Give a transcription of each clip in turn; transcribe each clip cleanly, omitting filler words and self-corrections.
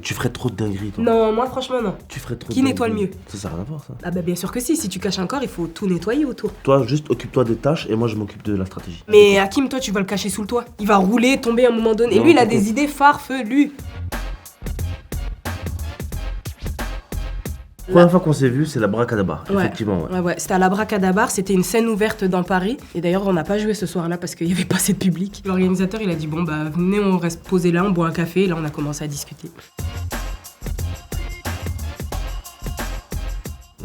Tu ferais trop de dingueries, toi. Non, moi franchement non. Tu ferais trop Qui de nettoie le dingueries. mieux? Ça n'a rien à voir, ça. Ah bah bien sûr que si tu caches un corps, il faut tout nettoyer autour. Toi, juste occupe-toi des tâches et moi, je m'occupe de la stratégie. Mais Hakim, toi tu vas le cacher sous le toit. Il va rouler, tomber à un moment donné. Et Non, lui il a t'inquiète. des idées farfelues. La première fois qu'on s'est vu, c'est la bracadabar. Ouais. Effectivement, ouais. Ouais, c'était à la Bracadabar, c'était une scène ouverte dans Paris. Et d'ailleurs, on n'a pas joué ce soir-là parce qu'il n'y avait pas assez de public. L'organisateur, il a dit, bon, bah, venez, on reste posé là, on boit un café. Et là, on a commencé à discuter.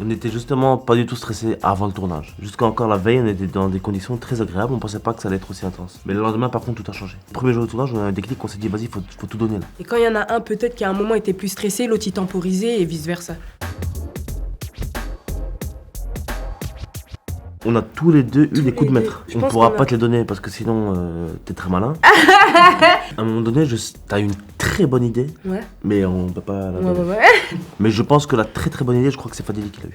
On était justement pas du tout stressés avant le tournage. Jusqu'à encore la veille, on était dans des conditions très agréables, on pensait pas que ça allait être aussi intense. Mais le lendemain, par contre, tout a changé. Le premier jour de tournage, on a eu un déclic, on s'est dit, vas-y, faut tout donner là. Et quand il y en a un, peut-être qu'à un moment, il était plus stressé, l'autre, il temporisait et vice-versa. On a tous les deux eu des coups de les maître. deux. Je On pense pourra qu'on a- pas te les donner parce que sinon, t'es très malin. À un moment donné, t'as une très bonne idée, Ouais. mais on peut pas la Ouais, donner. ouais, ouais. Mais je pense que la très très bonne idée, je crois que c'est Fadili qui l'a eu.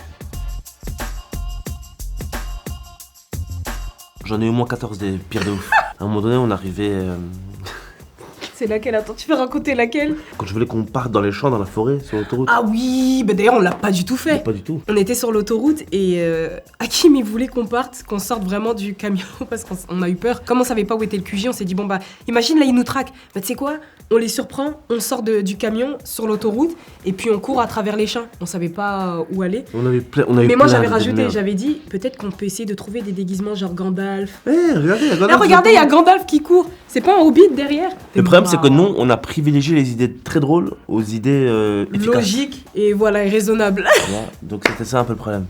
J'en ai eu au moins 14 des pires de ouf. À un moment donné, on arrivait. C'est laquelle? Attends, tu peux raconter laquelle? Quand je voulais qu'on parte dans les champs, dans la forêt, sur l'autoroute. Ah oui, bah d'ailleurs, on l'a pas du tout Mais fait. pas du tout. On était sur l'autoroute et Hakim, il voulait qu'on parte, qu'on sorte vraiment du camion parce qu'on a eu peur. Comme on savait pas où était le QG, on s'est dit, bon bah, imagine là, ils nous traquent. Bah tu sais quoi? On les surprend, on sort du camion sur l'autoroute et puis on court à travers les champs. On savait pas où aller. On avait on a eu Mais moi plein j'avais d'idées de rajouté, merde. j'avais dit, peut-être qu'on peut essayer de trouver des déguisements genre Gandalf. Regardez, Là regardez, il y a Gandalf qui court. C'est pas un hobbit derrière? Le problème, c'est que nous, on a privilégié les idées très drôles aux idées efficaces. Logique et voilà, et raisonnable. Voilà. Donc c'était ça un peu le problème.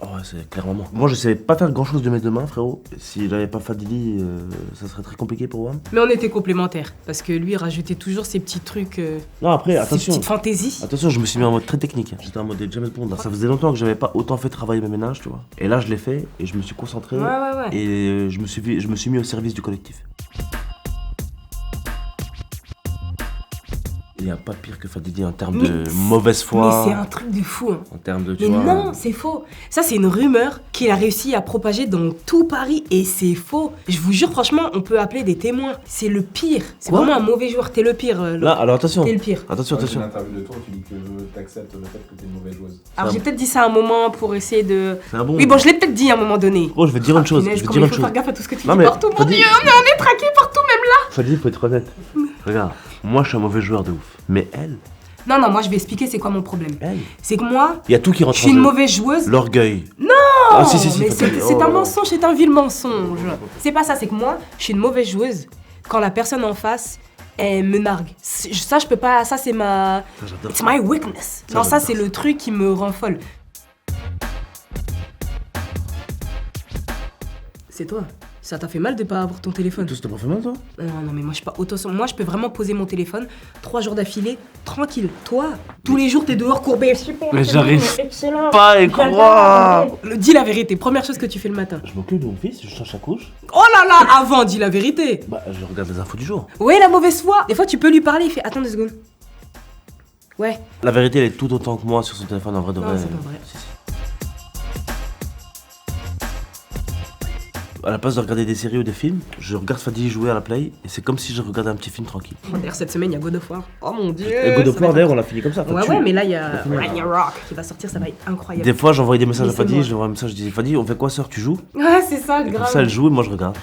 Oh, ouais, c'est clairement moi. Moi, je savais pas faire grand chose de mes deux mains, frérot. Si j'avais pas Fadili, ça serait très compliqué pour moi. Mais on était complémentaires parce que lui il rajoutait toujours ses petits trucs, Non, après, ses attention. petites fantaisies. Attention, je me suis mis en mode très technique. J'étais en mode James Bond. Ça faisait longtemps que j'avais pas autant fait travailler mes ménages, tu vois. Et là, je l'ai fait et je me suis concentré. Ouais, ouais, ouais. Et je me suis mis au service du collectif. Il n'y a pas pire que Fadili en termes Mais de c'est- mauvaise foi. Mais c'est un truc de fou. Hein. En termes de, tu Mais vois. non, c'est faux. Ça, c'est une rumeur qu'il a réussi à propager dans tout Paris et c'est faux. Je vous jure, franchement, on peut appeler des témoins. C'est le pire. C'est Quoi vraiment un mauvais joueur. T'es le pire. Là, alors attention. T'es le pire. Attention, Dans une attention. interview de toi, tu dis que t'acceptes le fait que t'es une mauvaise joueuse. Alors, j'ai peut-être dit ça à un moment pour essayer de. C'est un bon. Oui, bon, je l'ai peut-être dit à un moment donné. Gros, je vais te dire une chose. Punaise, Je vais te comme dire il une faut chose. faire gaffe à tout ce que tu Non, dis mais partout. Mon Fadili- Dieu, on est traqué partout, même là. Fadili, faut être honnête. Regarde, moi, je suis un mauvais joueur de ouf. Mais elle, Non, non, moi, je vais expliquer c'est quoi mon problème. C'est que moi, il y a tout qui je rentre suis en une jeu. mauvaise joueuse. L'orgueil. Non, Ah, si, mais Fadili. c'est un Oh. mensonge, c'est un vil mensonge. C'est pas ça, c'est que moi, je suis une mauvaise joueuse quand la personne en face, elle me nargue. Ça, je peux pas, ça c'est ma... Ça, j'adore. It's my weakness. Ça, Non, ça j'adore c'est ça. le truc qui me rend folle. C'est toi. Ça t'a fait mal de pas avoir ton téléphone. Tout, c'était pas fait mal, toi? Non, mais moi je suis pas auto. Moi je peux vraiment poser mon téléphone 3 jours d'affilée, tranquille. Toi, tous les jours t'es dehors courbé. Super. Mais c'est j'arrive bon, excellent. pas à y J'adore. croire. Dis la vérité, première chose que tu fais le matin. Je m'occupe de mon fils, je change sa couche. Oh là là, avant, dis la vérité. Bah, je regarde les infos du jour. Ouais, la mauvaise foi. Des fois tu peux lui parler, il fait attends 2 secondes. Ouais. La vérité, elle est tout autant que moi sur son téléphone, en vrai de Non, vrai. c'est pas vrai. Si, si. À la place de regarder des séries ou des films, je regarde Fadili jouer à la play et c'est comme si je regardais un petit film tranquille. D'ailleurs cette semaine il y a God of War. Oh mon dieu. Et God of ça va War, être- d'ailleurs, on l'a fini comme ça. faut Ouais, tuer. ouais, mais là il y a finir. Ragnarok qui va sortir, ça va être incroyable. Des fois, j'envoie des messages à Laissez-moi. Fadili, je lui envoie un message, je dis Fadili, on fait quoi, sœur, tu joues? Ouais, c'est ça, Et comme grave. ça, elle joue et moi, je regarde.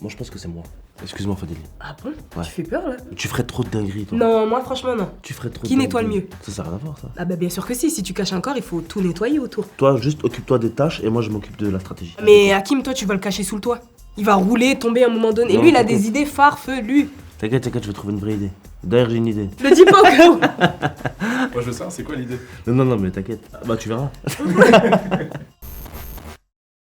Moi, je pense que c'est moi. Excuse-moi, Fadili. Ah bon? Ouais. Tu fais peur là? Tu ferais trop de dingueries, toi. Non, moi franchement non. Tu ferais trop Qui de nettoie le dingueries. mieux? Ça n'a rien à voir, ça. Ah bah bien sûr que si tu caches un corps, il faut tout nettoyer autour. Toi, juste occupe-toi des tâches et moi, je m'occupe de la stratégie. Mais Hakim, toi tu vas le cacher sous le toit. Il va rouler, tomber à un moment donné. Et Non, lui il a t'inquiète. des idées farfelues. T'inquiète, je vais trouver une vraie idée. D'ailleurs, j'ai une idée. Le dis pas au cas où. Moi je veux savoir, c'est quoi l'idée? Non, mais t'inquiète. Bah, tu verras.